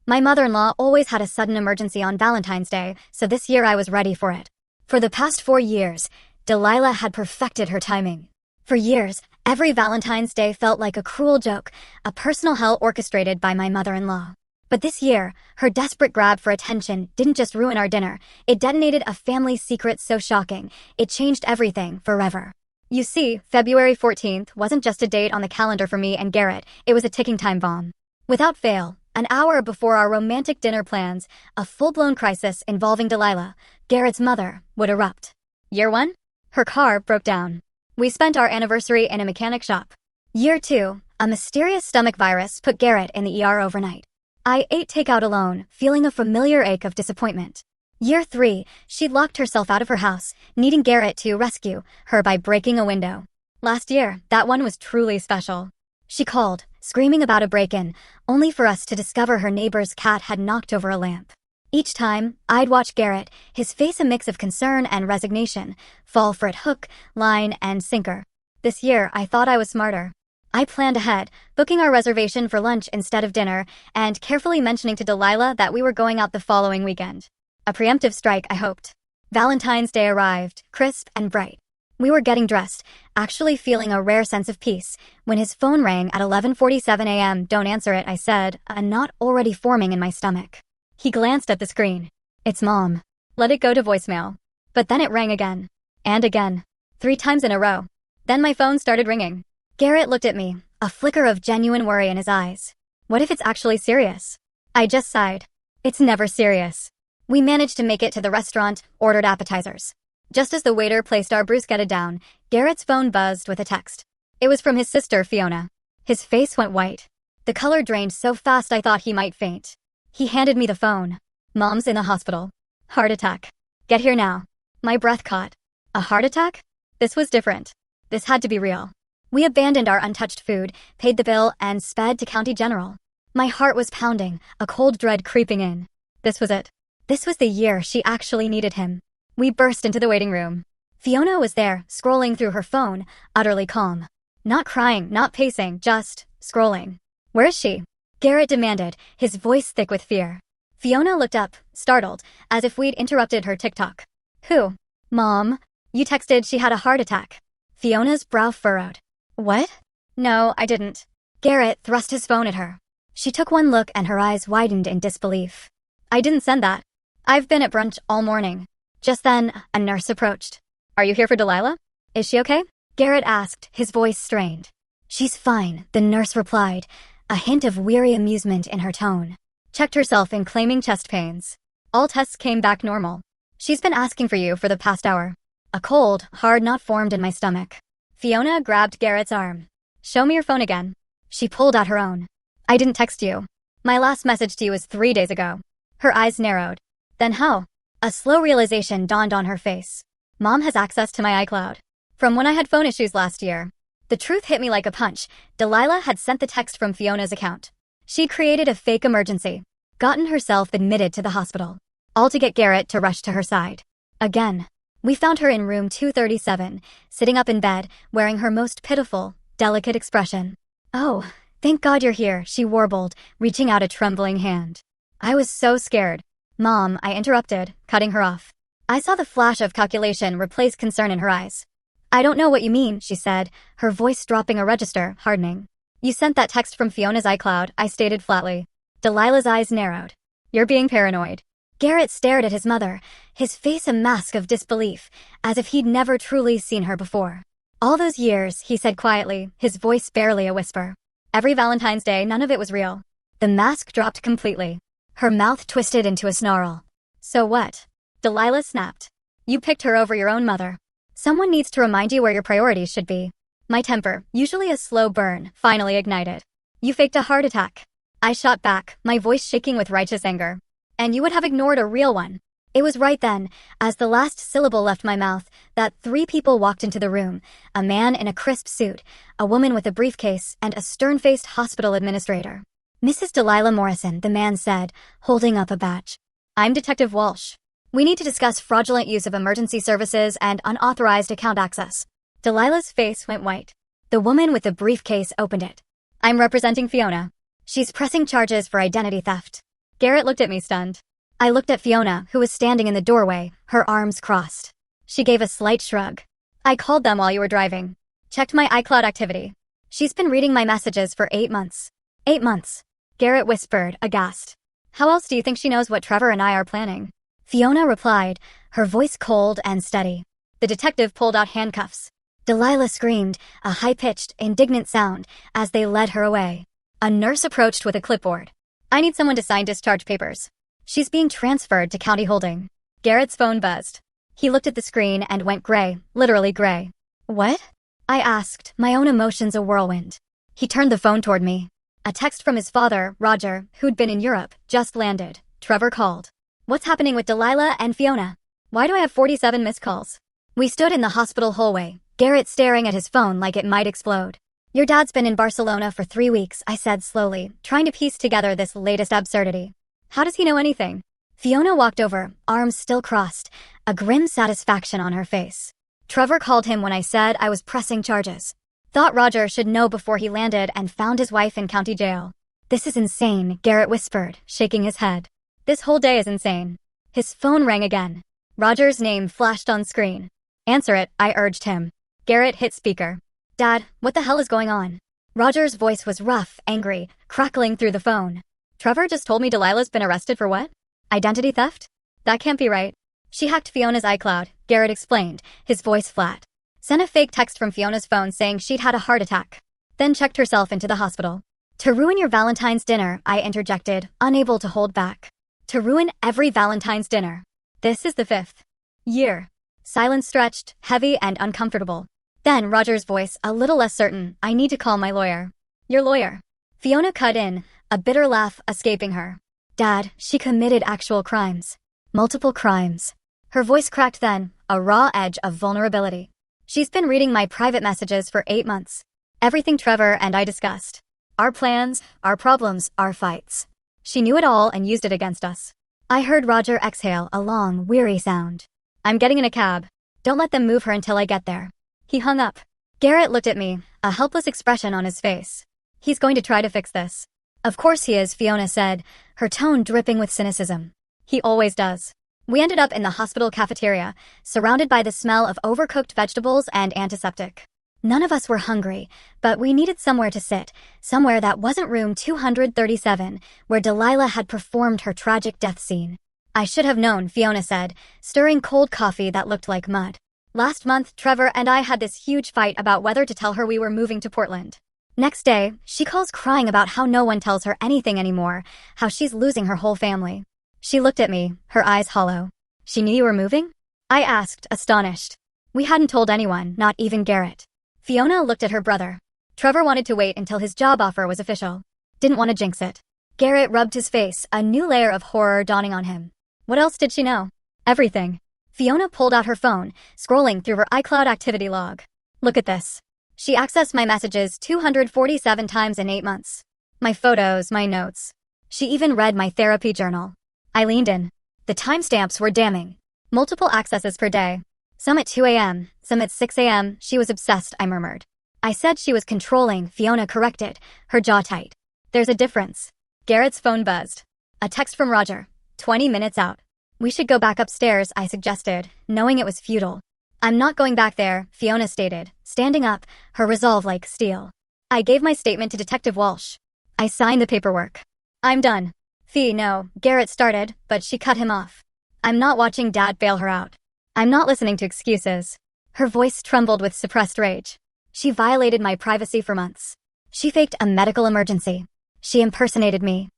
My mother-in-law always had a sudden emergency on Valentine's Day, so this year I was ready for it. For the past 4 years, Delilah had perfected her timing. For years, every Valentine's Day felt like a cruel joke, a personal hell orchestrated by my mother-in-law. But this year, her desperate grab for attention didn't just ruin our dinner, it detonated a family secret so shocking, it changed everything forever. You see, February 14th wasn't just a date on the calendar for me and Garrett, it was a ticking time bomb. Without fail, an hour before our romantic dinner plans, a full-blown crisis involving Delilah, Garrett's mother, would erupt. Year 1? Her car broke down. We spent our anniversary in a mechanic shop. Year 2, a mysterious stomach virus put Garrett in the ER overnight. I ate takeout alone, feeling a familiar ache of disappointment. Year 3, she'd locked herself out of her house, needing Garrett to rescue her by breaking a window. Last year, that one was truly special. She called, screaming about a break-in, only for us to discover her neighbor's cat had knocked over a lamp. Each time, I'd watch Garrett, his face a mix of concern and resignation, fall for it hook, line, and sinker. This year, I thought I was smarter. I planned ahead, booking our reservation for lunch instead of dinner, and carefully mentioning to Delilah that we were going out the following weekend. A preemptive strike, I hoped. Valentine's Day arrived, crisp and bright. We were getting dressed, actually feeling a rare sense of peace, when his phone rang at 11:47 a.m. Don't answer it, I said, a knot already forming in my stomach. He glanced at the screen. It's Mom. Let it go to voicemail. But then it rang again. And again. 3 times in a row. Then my phone started ringing. Garrett looked at me, a flicker of genuine worry in his eyes. What if it's actually serious? I just sighed. It's never serious. We managed to make it to the restaurant, ordered appetizers. Just as the waiter placed our bruschetta down, Garrett's phone buzzed with a text. It was from his sister, Fiona. His face went white. The color drained so fast I thought he might faint. He handed me the phone. Mom's in the hospital. Heart attack. Get here now. My breath caught. A heart attack? This was different. This had to be real. We abandoned our untouched food, paid the bill, and sped to County General. My heart was pounding, a cold dread creeping in. This was it. This was the year she actually needed him. We burst into the waiting room. Fiona was there, scrolling through her phone, utterly calm. Not crying, not pacing, just scrolling. Where is she? Garrett demanded, his voice thick with fear. Fiona looked up, startled, as if we'd interrupted her TikTok. Who? Mom? You texted she had a heart attack. Fiona's brow furrowed. What? No, I didn't. Garrett thrust his phone at her. She took one look and her eyes widened in disbelief. I didn't send that. I've been at brunch all morning. Just then, a nurse approached. Are you here for Delilah? Is she okay? Garrett asked, his voice strained. She's fine, the nurse replied, a hint of weary amusement in her tone. Checked herself in claiming chest pains. All tests came back normal. She's been asking for you for the past hour. A cold, hard knot formed in my stomach. Fiona grabbed Garrett's arm. Show me your phone again. She pulled out her own. I didn't text you. My last message to you was 3 days ago. Her eyes narrowed. Then how? A slow realization dawned on her face. Mom has access to my iCloud. From when I had phone issues last year. The truth hit me like a punch. Delilah had sent the text from Fiona's account. She'd created a fake emergency. Gotten herself admitted to the hospital. All to get Garrett to rush to her side. Again. We found her in room 237, sitting up in bed, wearing her most pitiful, delicate expression. Oh, thank God you're here, she warbled, reaching out a trembling hand. I was so scared. Mom, I interrupted, cutting her off. I saw the flash of calculation replace concern in her eyes. I don't know what you mean, she said, her voice dropping a register, hardening. You sent that text from Fiona's iCloud, I stated flatly. Delilah's eyes narrowed. You're being paranoid. Garrett stared at his mother, his face a mask of disbelief, as if he'd never truly seen her before. All those years, he said quietly, his voice barely a whisper. Every Valentine's Day, none of it was real. The mask dropped completely. Her mouth twisted into a snarl. So what? Delilah snapped. You picked her over your own mother. Someone needs to remind you where your priorities should be. My temper, usually a slow burn, finally ignited. You faked a heart attack. I shot back, my voice shaking with righteous anger. And you would have ignored a real one. It was right then, as the last syllable left my mouth, that 3 people walked into the room, a man in a crisp suit, a woman with a briefcase, and a stern-faced hospital administrator. Mrs. Delilah Morrison, the man said, holding up a badge. I'm Detective Walsh. We need to discuss fraudulent use of emergency services and unauthorized account access. Delilah's face went white. The woman with the briefcase opened it. I'm representing Fiona. She's pressing charges for identity theft. Garrett looked at me stunned. I looked at Fiona, who was standing in the doorway, her arms crossed. She gave a slight shrug. I called them while you were driving. Checked my iCloud activity. She's been reading my messages for 8 months. 8 months. Garrett whispered, aghast. How else do you think she knows what Trevor and I are planning? Fiona replied, her voice cold and steady. The detective pulled out handcuffs. Delilah screamed, a high-pitched, indignant sound, as they led her away. A nurse approached with a clipboard. I need someone to sign discharge papers. She's being transferred to county holding. Garrett's phone buzzed. He looked at the screen and went gray, literally gray. What? I asked, my own emotions a whirlwind. He turned the phone toward me. A text from his father, Roger, who'd been in Europe, just landed. Trevor called. What's happening with Delilah and Fiona? Why do I have 47 missed calls? We stood in the hospital hallway, Garrett staring at his phone like it might explode. Your dad's been in Barcelona for 3 weeks, I said slowly, trying to piece together this latest absurdity. How does he know anything? Fiona walked over, arms still crossed, a grim satisfaction on her face. Trevor called him when I said I was pressing charges. Thought Roger should know before he landed and found his wife in county jail. This is insane, Garrett whispered, shaking his head. This whole day is insane. His phone rang again. Roger's name flashed on screen. Answer it, I urged him. Garrett hit speaker. Dad, what the hell is going on? Roger's voice was rough, angry, crackling through the phone. Trevor just told me Delilah's been arrested for what? Identity theft? That can't be right. She hacked Fiona's iCloud, Garrett explained, his voice flat. Sent a fake text from Fiona's phone saying she'd had a heart attack. Then checked herself into the hospital. To ruin your Valentine's dinner, I interjected, unable to hold back. To ruin every Valentine's dinner. This is the 5th year. Silence stretched, heavy and uncomfortable. Then Roger's voice, a little less certain, I need to call my lawyer. Your lawyer. Fiona cut in, a bitter laugh escaping her. Dad, she committed actual crimes. Multiple crimes. Her voice cracked then, a raw edge of vulnerability. She's been reading my private messages for 8 months. Everything Trevor and I discussed. Our plans, our problems, our fights. She knew it all and used it against us. I heard Roger exhale a long, weary sound. I'm getting in a cab. Don't let them move her until I get there. He hung up. Garrett looked at me, a helpless expression on his face. He's going to try to fix this. Of course he is, Fiona said, her tone dripping with cynicism. He always does. We ended up in the hospital cafeteria, surrounded by the smell of overcooked vegetables and antiseptic. None of us were hungry, but we needed somewhere to sit, somewhere that wasn't room 237, where Delilah had performed her tragic death scene. I should have known, Fiona said, stirring cold coffee that looked like mud. Last month, Trevor and I had this huge fight about whether to tell her we were moving to Portland. Next day, she calls crying about how no one tells her anything anymore, how she's losing her whole family. She looked at me, her eyes hollow. She knew you were moving? I asked, astonished. We hadn't told anyone, not even Garrett. Fiona looked at her brother. Trevor wanted to wait until his job offer was official. Didn't want to jinx it. Garrett rubbed his face, a new layer of horror dawning on him. What else did she know? Everything. Fiona pulled out her phone, scrolling through her iCloud activity log. Look at this. She accessed my messages 247 times in 8 months. My photos, my notes. She even read my therapy journal. I leaned in. The timestamps were damning. Multiple accesses per day. Some at 2 a.m., some at 6 a.m. She was obsessed, I murmured. I said she was controlling, Fiona corrected, her jaw tight. There's a difference. Garrett's phone buzzed. A text from Roger. 20 minutes out. We should go back upstairs, I suggested, knowing it was futile. I'm not going back there, Fiona stated, standing up, her resolve like steel. I gave my statement to Detective Walsh. I signed the paperwork. I'm done. No, Garrett started, but she cut him off. I'm not watching Dad bail her out. I'm not listening to excuses. Her voice trembled with suppressed rage. She violated my privacy for months. She faked a medical emergency. She impersonated me.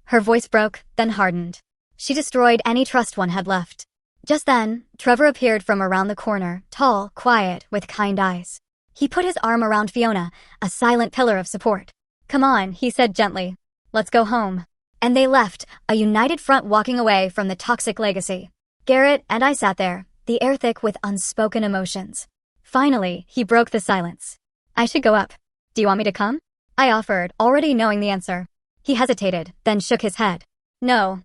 Her voice broke, then hardened. She destroyed any trust one had left. Just then, Trevor appeared from around the corner, tall, quiet, with kind eyes. He put his arm around Fiona, a silent pillar of support. Come on, he said gently. Let's go home. And they left, a united front walking away from the toxic legacy. Garrett and I sat there, the air thick with unspoken emotions. Finally, he broke the silence. I should go up. Do you want me to come? I offered, already knowing the answer. He hesitated, then shook his head. No,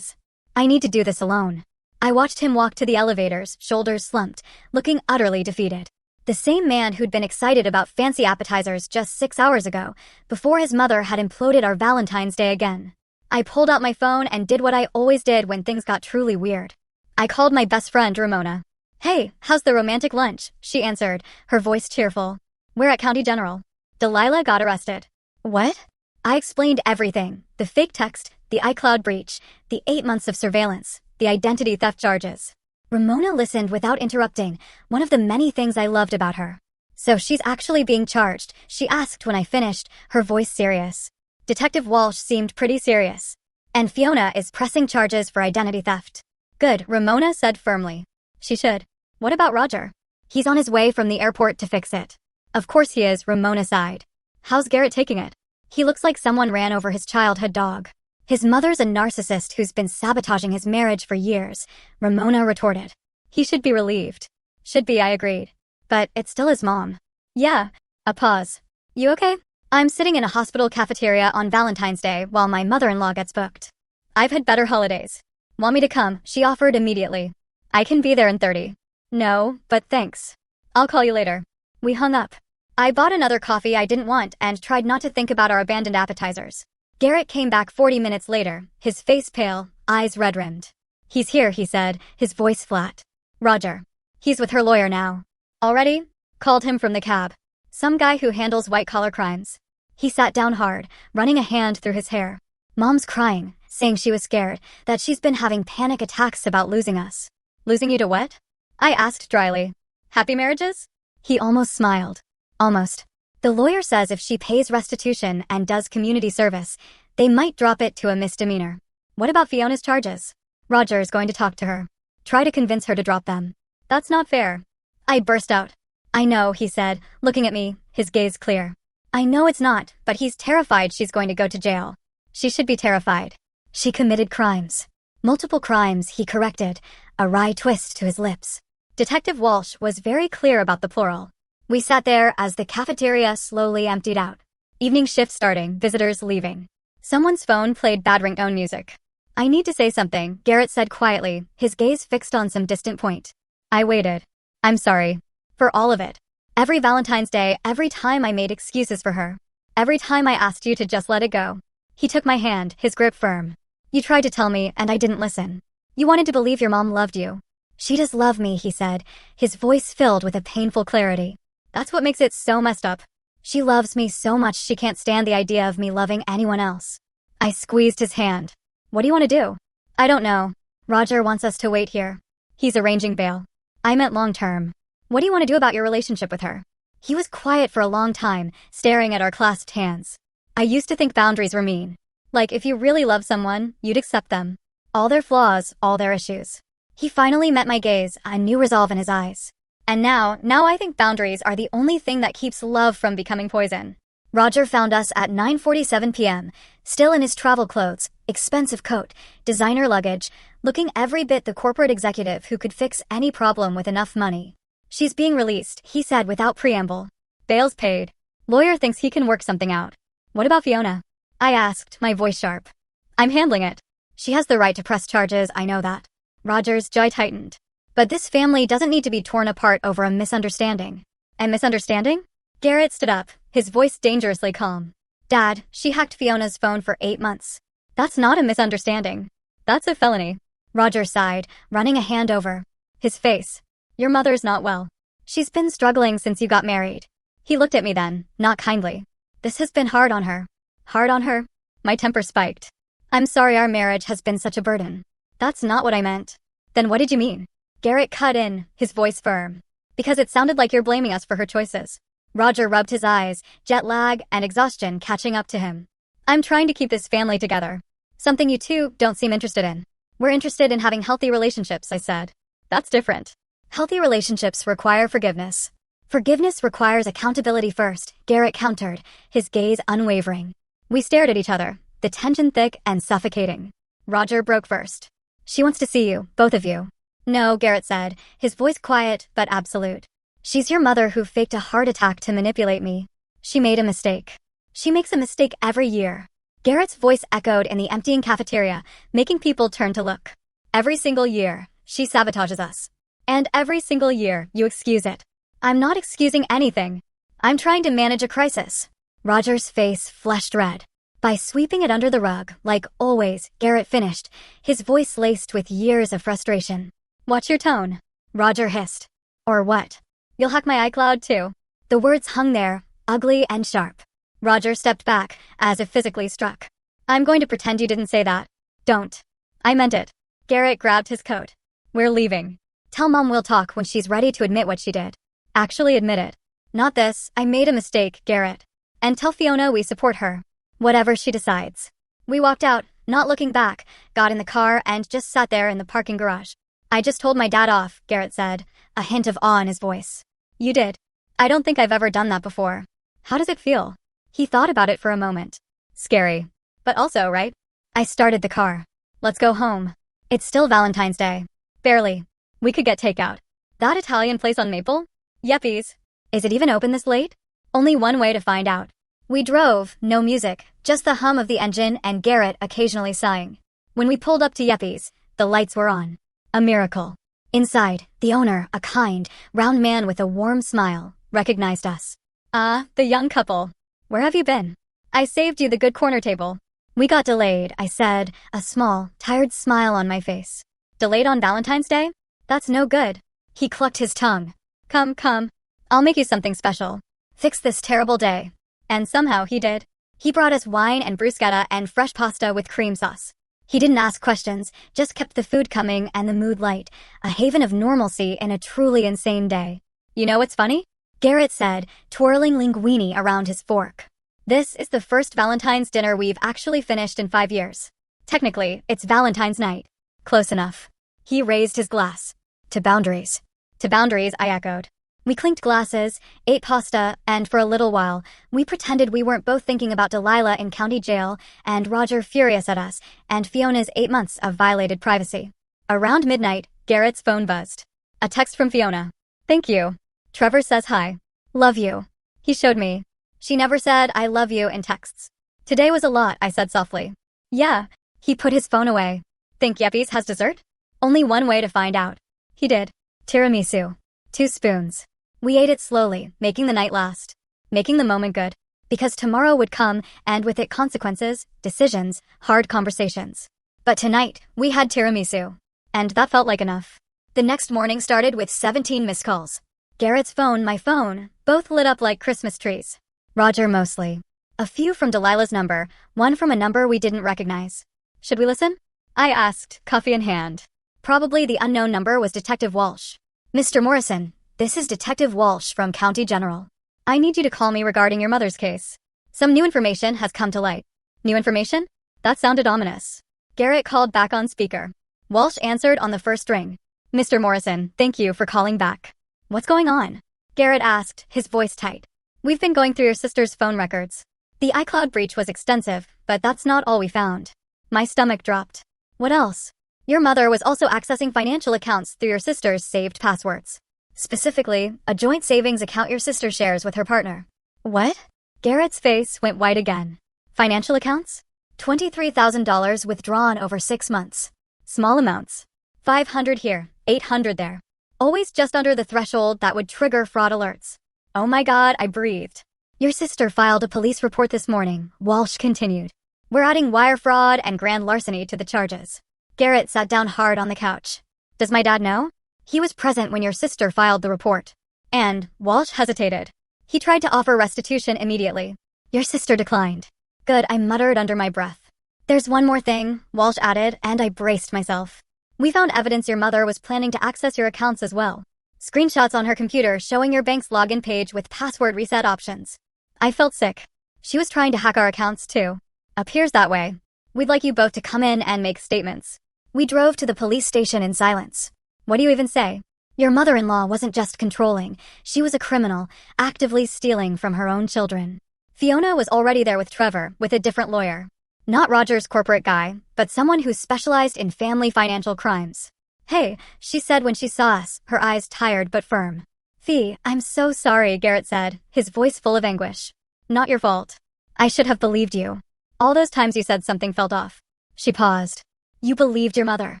I need to do this alone. I watched him walk to the elevators, shoulders slumped, looking utterly defeated. The same man who'd been excited about fancy appetizers just 6 hours ago, before his mother had imploded our Valentine's Day again. I pulled out my phone and did what I always did when things got truly weird. I called my best friend, Ramona. "Hey, how's the romantic lunch?" she answered, her voice cheerful. "We're at County General. Delilah got arrested." "What?" I explained everything. The fake text, the iCloud breach, the 8 months of surveillance, the identity theft charges. Ramona listened without interrupting, one of the many things I loved about her. "So she's actually being charged?" she asked when I finished, her voice serious. Detective Walsh seemed pretty serious. "And Fiona is pressing charges for identity theft." "Good," Ramona said firmly. "She should." "What about Roger?" "He's on his way from the airport to fix it." "Of course he is," Ramona sighed. "How's Garrett taking it?" "He looks like someone ran over his childhood dog." "His mother's a narcissist who's been sabotaging his marriage for years," Ramona retorted. "He should be relieved." "Should be," I agreed. "But it's still his mom." "Yeah." A pause. "You okay?" "I'm sitting in a hospital cafeteria on Valentine's Day while my mother-in-law gets booked." "I've had better holidays." "Want me to come?" she offered immediately. "I can be there in 30. "No, but thanks. I'll call you later." We hung up. I bought another coffee I didn't want and tried not to think about our abandoned appetizers. Garrett came back 40 minutes later, his face pale, eyes red-rimmed. "He's here," he said, his voice flat. "Roger. He's with her lawyer now." "Already?" Called him from the cab. "Some guy who handles white-collar crimes." He sat down hard, running a hand through his hair. "Mom's crying, saying she was scared, that she's been having panic attacks about losing us." "Losing you to what?" I asked dryly. "Happy marriages?" He almost smiled. "Almost. The lawyer says if she pays restitution and does community service, they might drop it to a misdemeanor." "What about Fiona's charges?" "Roger's going to talk to her. Try to convince her to drop them." "That's not fair." I burst out. "I know," he said, looking at me, his gaze clear. "I know it's not, but he's terrified she's going to go to jail." "She should be terrified. She committed crimes." "Multiple crimes," he corrected, a wry twist to his lips. Detective Walsh was very clear about the plural. We sat there as the cafeteria slowly emptied out. Evening shift starting, visitors leaving. Someone's phone played bad ringtone music. "I need to say something," Garrett said quietly, his gaze fixed on some distant point. I waited. "I'm sorry. For all of it. Every Valentine's Day, every time I made excuses for her. Every time I asked you to just let it go." He took my hand, his grip firm. "You tried to tell me, and I didn't listen. You wanted to believe your mom loved you." "She does love me," he said, his voice filled with a painful clarity. "That's what makes it so messed up. She loves me so much she can't stand the idea of me loving anyone else." I squeezed his hand. "What do you want to do?" "I don't know. Roger wants us to wait here. He's arranging bail." I meant long term. "What do you want to do about your relationship with her?" He was quiet for a long time, staring at our clasped hands. "I used to think boundaries were mean. Like if you really love someone, you'd accept them. All their flaws, all their issues." He finally met my gaze, a new resolve in his eyes. "And now I think boundaries are the only thing that keeps love from becoming poison." Roger found us at 9:47 p.m., still in his travel clothes, expensive coat, designer luggage, looking every bit the corporate executive who could fix any problem with enough money. "She's being released," he said without preamble. "Bail's paid. Lawyer thinks he can work something out." "What about Fiona?" I asked, my voice sharp. "I'm handling it. She has the right to press charges, I know that." Roger's jaw tightened. "But this family doesn't need to be torn apart over a misunderstanding." "A misunderstanding?" Garrett stood up, his voice dangerously calm. "Dad, she hacked Fiona's phone for 8 months. That's not a misunderstanding. That's a felony." Roger sighed, running a hand over his face. "Your mother's not well. She's been struggling since you got married." He looked at me then, not kindly. "This has been hard on her." "Hard on her?" My temper spiked. "I'm sorry our marriage has been such a burden." "That's not what I meant." "Then what did you mean?" Garrett cut in, his voice firm. "Because it sounded like you're blaming us for her choices." Roger rubbed his eyes, jet lag and exhaustion catching up to him. "I'm trying to keep this family together. Something you two don't seem interested in." "We're interested in having healthy relationships," I said. "That's different." "Healthy relationships require forgiveness." "Forgiveness requires accountability first," Garrett countered, his gaze unwavering. We stared at each other, the tension thick and suffocating. Roger broke first. "She wants to see you, both of you." "No," Garrett said, his voice quiet but absolute. "She's your mother who faked a heart attack to manipulate me. She made a mistake. She makes a mistake every year." Garrett's voice echoed in the emptying cafeteria, making people turn to look. "Every single year, she sabotages us. And every single year, you excuse it." "I'm not excusing anything. I'm trying to manage a crisis." Roger's face flushed red. By sweeping it under the rug, like always, Garrett finished, his voice laced with years of frustration. Watch your tone, Roger hissed. Or what? You'll hack my iCloud too. The words hung there, ugly and sharp. Roger stepped back, as if physically struck. I'm going to pretend you didn't say that. Don't. I meant it. Garrett grabbed his coat. We're leaving. Tell Mom we'll talk when she's ready to admit what she did. Actually admit it. Not this, I made a mistake, Garrett. And tell Fiona we support her. Whatever she decides. We walked out, not looking back, got in the car and just sat there in the parking garage. I just told my dad off, Garrett said, a hint of awe in his voice. You did? I don't think I've ever done that before. How does it feel? He thought about it for a moment. Scary. But also, right? I started the car. Let's go home. It's still Valentine's Day. Barely. We could get takeout. That Italian place on Maple? Yeppies. Is it even open this late? Only one way to find out. We drove, no music, just the hum of the engine and Garrett occasionally sighing. When we pulled up to Yeppies, the lights were on. A miracle. Inside, the owner, a kind, round man with a warm smile, recognized us. Ah, the young couple. Where have you been? I saved you the good corner table. We got delayed, I said, a small, tired smile on my face. Delayed on Valentine's Day? That's no good. He clucked his tongue. Come. I'll make you something special. Fix this terrible day. And somehow he did. He brought us wine and bruschetta and fresh pasta with cream sauce. He didn't ask questions, just kept the food coming and the mood light, a haven of normalcy in a truly insane day. You know what's funny? Garrett said, twirling linguine around his fork. This is the first Valentine's dinner we've actually finished in 5 years. Technically, it's Valentine's night. Close enough. He raised his glass. To boundaries. To boundaries, I echoed. We clinked glasses, ate pasta, and for a little while, we pretended we weren't both thinking about Delilah in county jail, and Roger furious at us, and Fiona's 8 months of violated privacy. Around midnight, Garrett's phone buzzed. A text from Fiona. Thank you. Trevor says hi. Love you. He showed me. She never said I love you in texts. Today was a lot, I said softly. Yeah. He put his phone away. Think Yeppies has dessert? Only one way to find out. He did. Tiramisu. 2 spoons. We ate it slowly, making the night last. Making the moment good. Because tomorrow would come, and with it consequences, decisions, hard conversations. But tonight, we had tiramisu. And that felt like enough. The next morning started with 17 missed calls. Garrett's phone, my phone, both lit up like Christmas trees. Roger mostly. A few from Delilah's number, one from a number we didn't recognize. Should we listen? I asked, coffee in hand. Probably the unknown number was Detective Walsh. Mr. Morrison, this is Detective Walsh from County General. I need you to call me regarding your mother's case. Some new information has come to light. New information? That sounded ominous. Garrett called back on speaker. Walsh answered on the first ring. Mr. Morrison, thank you for calling back. What's going on? Garrett asked, his voice tight. We've been going through your sister's phone records. The iCloud breach was extensive, but that's not all we found. My stomach dropped. What else? Your mother was also accessing financial accounts through your sister's saved passwords. Specifically, a joint savings account your sister shares with her partner. What? Garrett's face went white again. Financial accounts? $23,000 withdrawn over 6 months. Small amounts. 500 here, 800 there. Always just under the threshold that would trigger fraud alerts. Oh my God, I breathed. Your sister filed a police report this morning, Walsh continued. We're adding wire fraud and grand larceny to the charges. Garrett sat down hard on the couch. Does my dad know? He was present when your sister filed the report. And, Walsh hesitated. He tried to offer restitution immediately. Your sister declined. Good, I muttered under my breath. There's one more thing, Walsh added, and I braced myself. We found evidence your mother was planning to access your accounts as well. Screenshots on her computer showing your bank's login page with password reset options. I felt sick. She was trying to hack our accounts too. Appears that way. We'd like you both to come in and make statements. We drove to the police station in silence. What do you even say? Your mother-in-law wasn't just controlling, she was a criminal, actively stealing from her own children. Fiona was already there with Trevor, with a different lawyer. Not Roger's corporate guy, but someone who specialized in family financial crimes. Hey, she said when she saw us, her eyes tired but firm. Fee, I'm so sorry, Garrett said, his voice full of anguish. Not your fault. I should have believed you. All those times you said something felt off. She paused. You believed your mother.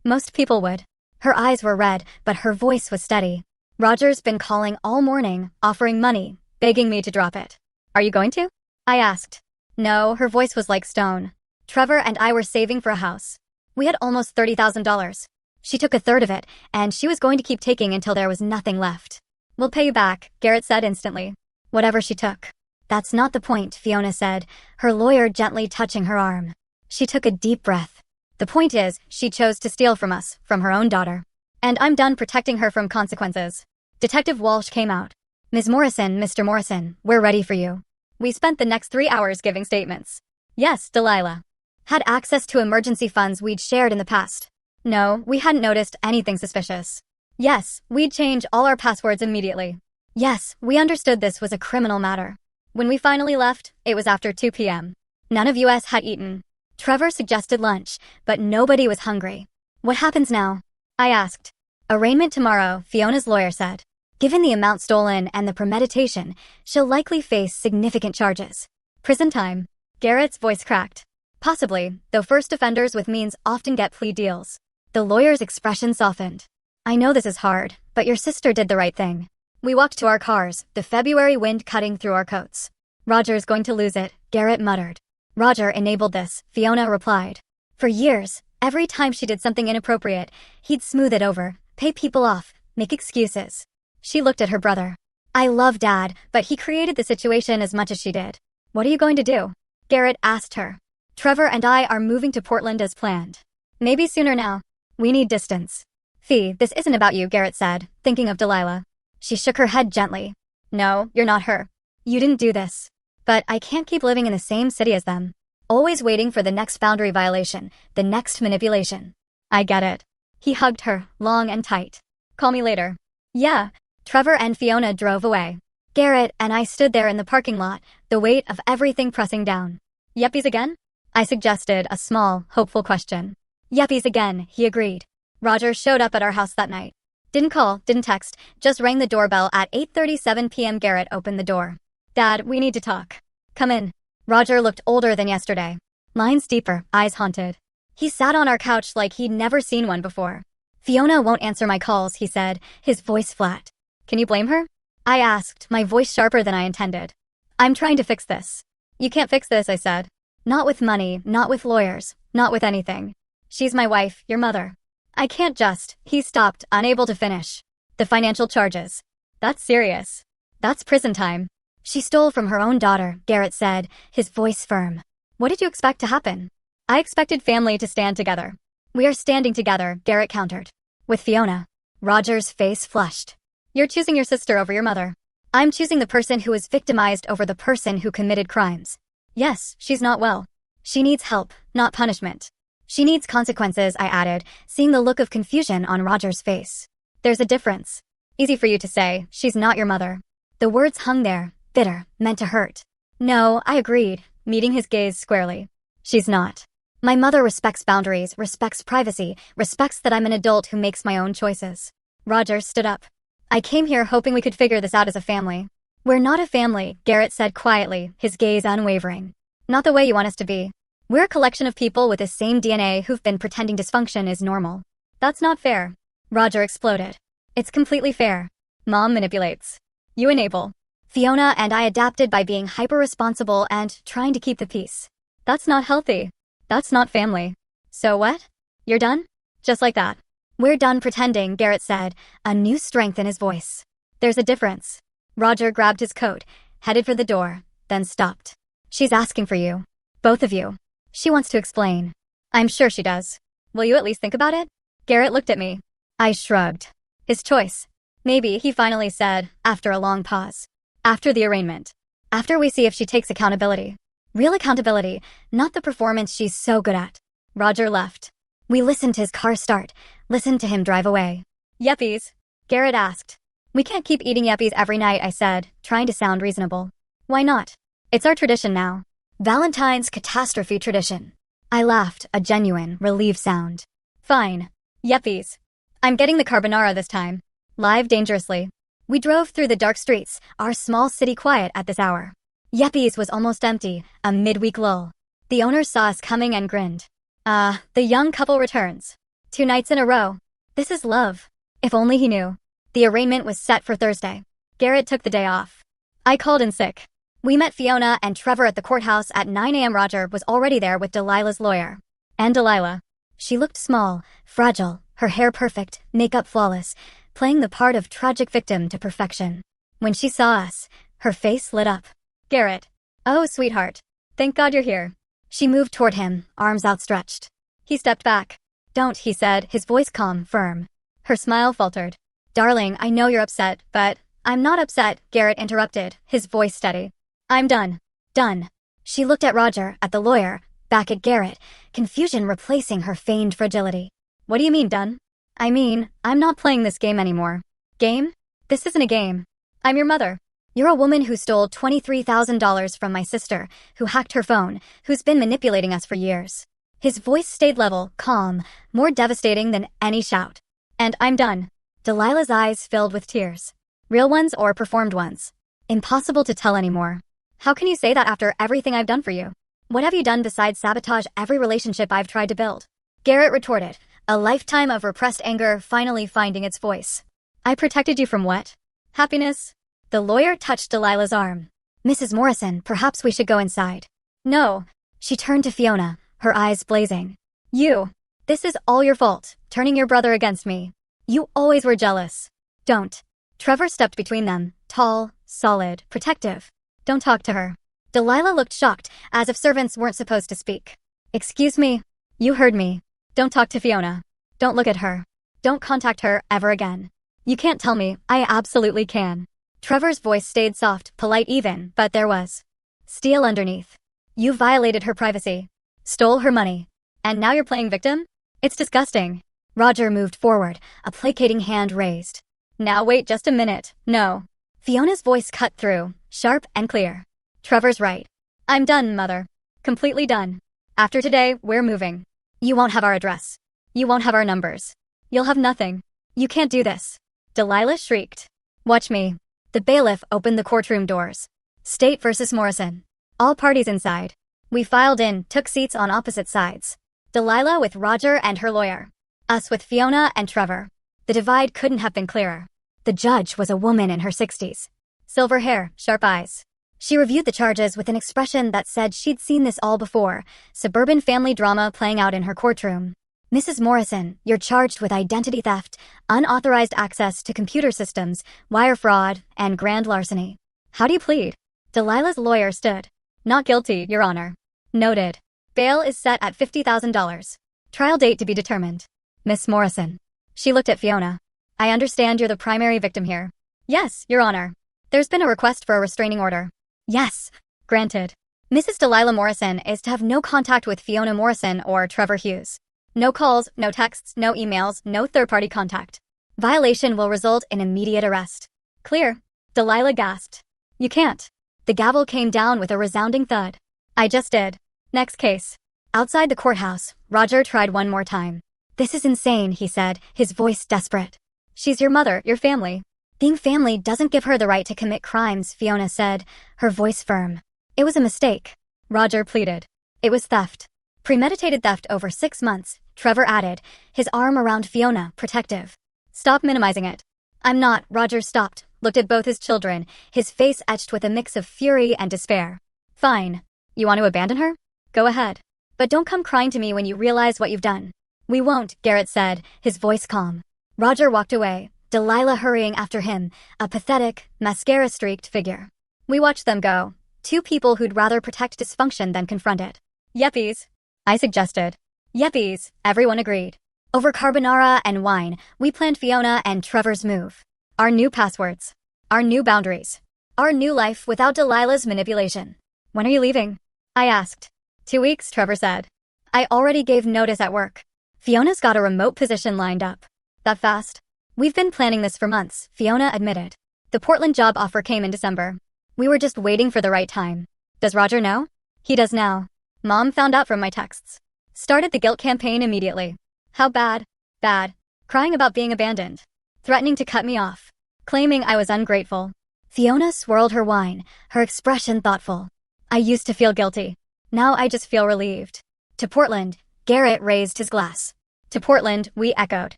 Most people would. Her eyes were red, but her voice was steady. Roger's been calling all morning, offering money, begging me to drop it. Are you going to? I asked. No, her voice was like stone. Trevor and I were saving for a house. We had almost $30,000. She took a third of it, and she was going to keep taking until there was nothing left. We'll pay you back, Garrett said instantly. Whatever she took. That's not the point, Fiona said, her lawyer gently touching her arm. She took a deep breath. The point is, she chose to steal from us, from her own daughter. And I'm done protecting her from consequences. Detective Walsh came out. Ms. Morrison, Mr. Morrison, we're ready for you. We spent the next 3 hours giving statements. Yes, Delilah. Had access to emergency funds we'd shared in the past. No, we hadn't noticed anything suspicious. Yes, we'd change all our passwords immediately. Yes, we understood this was a criminal matter. When we finally left, it was after 2 p.m. None of us had eaten. Trevor suggested lunch, but nobody was hungry. What happens now? I asked. Arraignment tomorrow, Fiona's lawyer said. Given the amount stolen and the premeditation, she'll likely face significant charges. Prison time. Garrett's voice cracked. Possibly, though first offenders with means often get plea deals. The lawyer's expression softened. I know this is hard, but your sister did the right thing. We walked to our cars, the February wind cutting through our coats. Roger's going to lose it, Garrett muttered. Roger enabled this, Fiona replied. For years, every time she did something inappropriate, he'd smooth it over, pay people off, make excuses. She looked at her brother. I love Dad, but he created the situation as much as she did. What are you going to do? Garrett asked her. Trevor and I are moving to Portland as planned. Maybe sooner now. We need distance. Fee, this isn't about you, Garrett said, thinking of Delilah. She shook her head gently. No, you're not her. You didn't do this. But I can't keep living in the same city as them. Always waiting for the next boundary violation, the next manipulation. I get it. He hugged her, long and tight. Call me later. Yeah. Trevor and Fiona drove away. Garrett and I stood there in the parking lot, the weight of everything pressing down. Yuppies again? I suggested a small, hopeful question. Yuppies again, he agreed. Roger showed up at our house that night. Didn't call, didn't text, just rang the doorbell at 8:37 p.m. Garrett opened the door. Dad, we need to talk. Come in. Roger looked older than yesterday. Lines deeper, eyes haunted. He sat on our couch like he'd never seen one before. Fiona won't answer my calls, he said, his voice flat. Can you blame her? I asked, my voice sharper than I intended. I'm trying to fix this. You can't fix this, I said. Not with money, not with lawyers, not with anything. She's my wife, your mother. I can't just, he stopped, unable to finish. The financial charges. That's serious. That's prison time. She stole from her own daughter, Garrett said, his voice firm. What did you expect to happen? I expected family to stand together. We are standing together, Garrett countered. With Fiona. Roger's face flushed. You're choosing your sister over your mother. I'm choosing the person who was victimized over the person who committed crimes. Yes, she's not well. She needs help, not punishment. She needs consequences, I added, seeing the look of confusion on Roger's face. There's a difference. Easy for you to say, she's not your mother. The words hung there, bitter, meant to hurt. No, I agreed, meeting his gaze squarely. She's not. My mother respects boundaries, respects privacy, respects that I'm an adult who makes my own choices. Roger stood up. I came here hoping we could figure this out as a family. We're not a family, Garrett said quietly, his gaze unwavering. Not the way you want us to be. We're a collection of people with the same DNA who've been pretending dysfunction is normal. That's not fair. Roger exploded. It's completely fair. Mom manipulates. You enable. Fiona and I adapted by being hyper-responsible and trying to keep the peace. That's not healthy. That's not family. So what? You're done? Just like that. We're done pretending, Garrett said, a new strength in his voice. There's a difference. Roger grabbed his coat, headed for the door, then stopped. She's asking for you. Both of you. She wants to explain. I'm sure she does. Will you at least think about it? Garrett looked at me. I shrugged. His choice. Maybe, he finally said, after a long pause. After the arraignment. After we see if she takes accountability. Real accountability, not the performance she's so good at. Roger left. We listened to his car start, listened to him drive away. Yuppies? Garrett asked. We can't keep eating yuppies every night, I said, trying to sound reasonable. Why not? It's our tradition now. Valentine's catastrophe tradition. I laughed, a genuine, relieved sound. Fine. Yuppies. I'm getting the carbonara this time. Live dangerously. We drove through the dark streets, our small city quiet at this hour. Yuppies was almost empty, a midweek lull. The owner saw us coming and grinned. The young couple returns. 2 nights in a row. This is love. If only he knew. The arraignment was set for Thursday. Garrett took the day off. I called in sick. We met Fiona and Trevor at the courthouse at 9 a.m. Roger was already there with Delilah's lawyer. And Delilah. She looked small, fragile, her hair perfect, makeup flawless, playing the part of tragic victim to perfection. When she saw us, her face lit up. Garrett. Oh, sweetheart. Thank God you're here. She moved toward him, arms outstretched. He stepped back. Don't, he said, his voice calm, firm. Her smile faltered. Darling, I know you're upset, but I'm not upset, Garrett interrupted, his voice steady. I'm done. Done. She looked at Roger, at the lawyer, back at Garrett, confusion replacing her feigned fragility. What do you mean, done? I mean, I'm not playing this game anymore. Game? This isn't a game. I'm your mother. You're a woman who stole $23,000 from my sister, who hacked her phone, who's been manipulating us for years. His voice stayed level, calm, more devastating than any shout. And I'm done. Delilah's eyes filled with tears. Real ones or performed ones? Impossible to tell anymore. How can you say that after everything I've done for you? What have you done besides sabotage every relationship I've tried to build? Garrett retorted, a lifetime of repressed anger finally finding its voice. I protected you from what? Happiness? The lawyer touched Delilah's arm. Mrs. Morrison, perhaps we should go inside. No. She turned to Fiona, her eyes blazing. You. This is all your fault, turning your brother against me. You always were jealous. Don't. Trevor stepped between them, tall, solid, protective. Don't talk to her. Delilah looked shocked, as if servants weren't supposed to speak. Excuse me. You heard me. Don't talk to Fiona. Don't look at her. Don't contact her ever again. You can't tell me, I absolutely can. Trevor's voice stayed soft, polite even, but there was steel underneath. You violated her privacy. Stole her money. And now you're playing victim? It's disgusting. Roger moved forward, a placating hand raised. Now wait just a minute. No. Fiona's voice cut through, sharp and clear. Trevor's right. I'm done, Mother. Completely done. After today, we're moving. You won't have our address. You won't have our numbers. You'll have nothing. You can't do this. Delilah shrieked. Watch me. The bailiff opened the courtroom doors. State versus Morrison. All parties inside. We filed in, took seats on opposite sides. Delilah with Roger and her lawyer. Us with Fiona and Trevor. The divide couldn't have been clearer. The judge was a woman in her 60s. Silver hair, sharp eyes. She reviewed the charges with an expression that said she'd seen this all before, suburban family drama playing out in her courtroom. Mrs. Morrison, you're charged with identity theft, unauthorized access to computer systems, wire fraud, and grand larceny. How do you plead? Delilah's lawyer stood. Not guilty, Your Honor. Noted. Bail is set at $50,000. Trial date to be determined. Miss Morrison. She looked at Fiona. I understand you're the primary victim here. Yes, Your Honor. There's been a request for a restraining order. Yes. Granted. Mrs. Delilah Morrison is to have no contact with Fiona Morrison or Trevor Hughes. No calls, no texts, no emails, no third-party contact. Violation will result in immediate arrest. Clear. Delilah gasped. You can't. The gavel came down with a resounding thud. I just did. Next case. Outside the courthouse, Roger tried one more time. This is insane, he said, his voice desperate. She's your mother, your family. Being family doesn't give her the right to commit crimes, Fiona said, her voice firm. It was a mistake. Roger pleaded. It was theft. Premeditated theft over 6 months, Trevor added, his arm around Fiona, protective. Stop minimizing it. I'm not. Roger stopped, looked at both his children, his face etched with a mix of fury and despair. Fine. You want to abandon her? Go ahead. But don't come crying to me when you realize what you've done. We won't, Garrett said, his voice calm. Roger walked away, Delilah hurrying after him, a pathetic, mascara-streaked figure. We watched them go, 2 people who'd rather protect dysfunction than confront it. Yuppies. I suggested. Yuppies, everyone agreed. Over carbonara and wine, we planned Fiona and Trevor's move. Our new passwords. Our new boundaries. Our new life without Delilah's manipulation. When are you leaving? I asked. 2 weeks, Trevor said. I already gave notice at work. Fiona's got a remote position lined up. That fast? We've been planning this for months, Fiona admitted. The Portland job offer came in December. We were just waiting for the right time. Does Roger know? He does now. Mom found out from my texts. Started the guilt campaign immediately. How bad? Bad. Crying about being abandoned. Threatening to cut me off. Claiming I was ungrateful. Fiona swirled her wine, her expression thoughtful. I used to feel guilty. Now I just feel relieved. To Portland, Garrett raised his glass. To Portland, we echoed.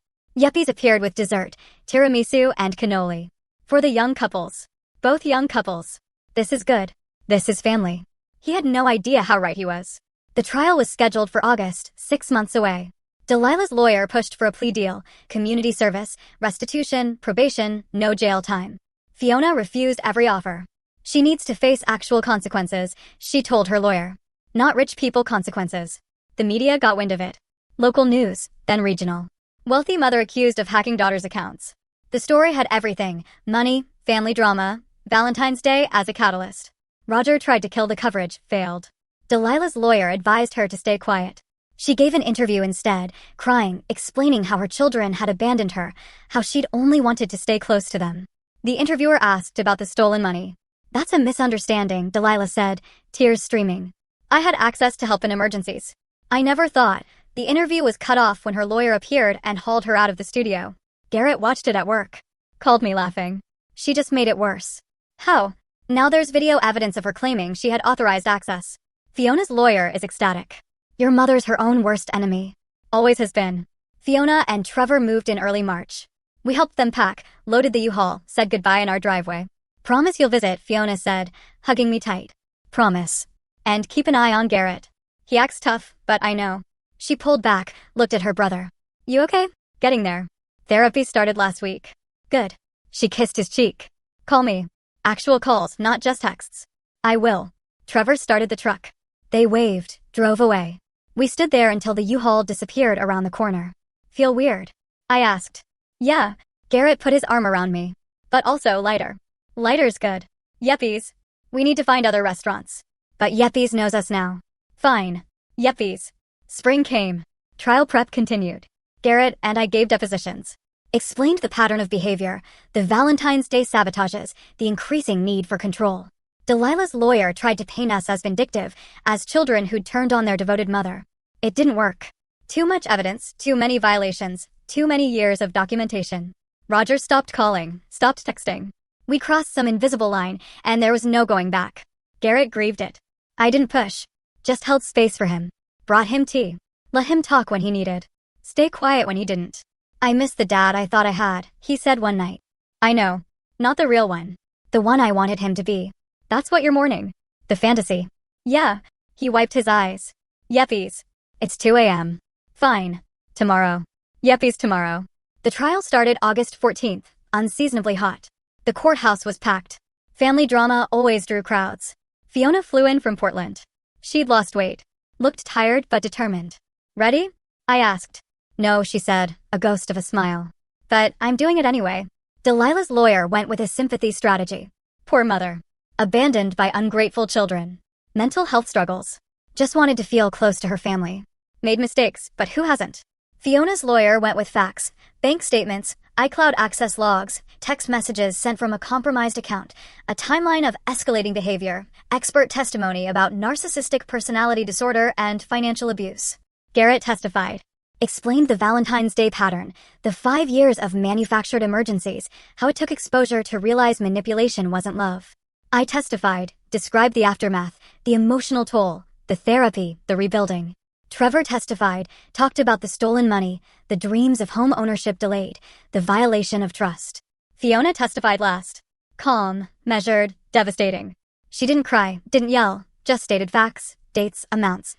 Yuppies appeared with dessert, tiramisu and cannoli. For the young couples. Both young couples. This is good. This is family. He had no idea how right he was. The trial was scheduled for August, 6 months away. Delilah's lawyer pushed for a plea deal, community service, restitution, probation, no jail time. Fiona refused every offer. She needs to face actual consequences, she told her lawyer. Not rich people consequences. The media got wind of it. Local news, then regional. Wealthy mother accused of hacking daughter's accounts. The story had everything: money, family drama, Valentine's Day as a catalyst. Roger tried to kill the coverage, failed. Delilah's lawyer advised her to stay quiet. She gave an interview instead, crying, explaining how her children had abandoned her, how she'd only wanted to stay close to them. The interviewer asked about the stolen money. That's a misunderstanding, Delilah said, tears streaming. I had access to help in emergencies. I never thought. The interview was cut off when her lawyer appeared and hauled her out of the studio. Garrett watched it at work. Called me laughing. She just made it worse. How? Now there's video evidence of her claiming she had authorized access. Fiona's lawyer is ecstatic. Your mother's her own worst enemy. Always has been. Fiona and Trevor moved in early March. We helped them pack, loaded the U-Haul, said goodbye in our driveway. Promise you'll visit, Fiona said, hugging me tight. Promise. And keep an eye on Garrett. He acts tough, but I know. She pulled back, looked at her brother. You okay? Getting there. Therapy started last week. Good. She kissed his cheek. Call me. Actual calls, not just texts. I will. Trevor started the truck. They waved, drove away. We stood there until the U-Haul disappeared around the corner. Feel weird? I asked. Yeah. Garrett put his arm around me. But also lighter. Lighter's good. Yeppies. We need to find other restaurants. But Yeppies knows us now. Fine. Yeppies. Spring came. Trial prep continued. Garrett and I gave depositions. Explained the pattern of behavior, the Valentine's Day sabotages, the increasing need for control. Delilah's lawyer tried to paint us as vindictive, as children who'd turned on their devoted mother. It didn't work. Too much evidence, too many violations, too many years of documentation. Roger stopped calling, stopped texting. We crossed some invisible line, and there was no going back. Garrett grieved it. I didn't push. Just held space for him. Brought him tea. Let him talk when he needed. Stay quiet when he didn't. I miss the dad I thought I had, he said one night. I know. Not the real one. The one I wanted him to be. That's what you're mourning. The fantasy. Yeah. He wiped his eyes. Yeppies. It's 2 a.m. Fine. Tomorrow. Yeppies tomorrow. The trial started August 14th, unseasonably hot. The courthouse was packed. Family drama always drew crowds. Fiona flew in from Portland. She'd lost weight. Looked tired but determined. Ready? I asked. No, she said, a ghost of a smile. But I'm doing it anyway. Delilah's lawyer went with his sympathy strategy. Poor mother. Abandoned by ungrateful children. Mental health struggles. Just wanted to feel close to her family. Made mistakes, but who hasn't? Fiona's lawyer went with facts, bank statements, iCloud access logs, text messages sent from a compromised account, a timeline of escalating behavior, expert testimony about narcissistic personality disorder and financial abuse. Garrett testified. Explained the Valentine's Day pattern, the 5 years of manufactured emergencies, how it took exposure to realize manipulation wasn't love. I testified, described the aftermath, the emotional toll, the therapy, the rebuilding. Trevor testified, talked about the stolen money, the dreams of home ownership delayed, the violation of trust. Fiona testified last. Calm, measured, devastating. She didn't cry, didn't yell, just stated facts, dates, amounts.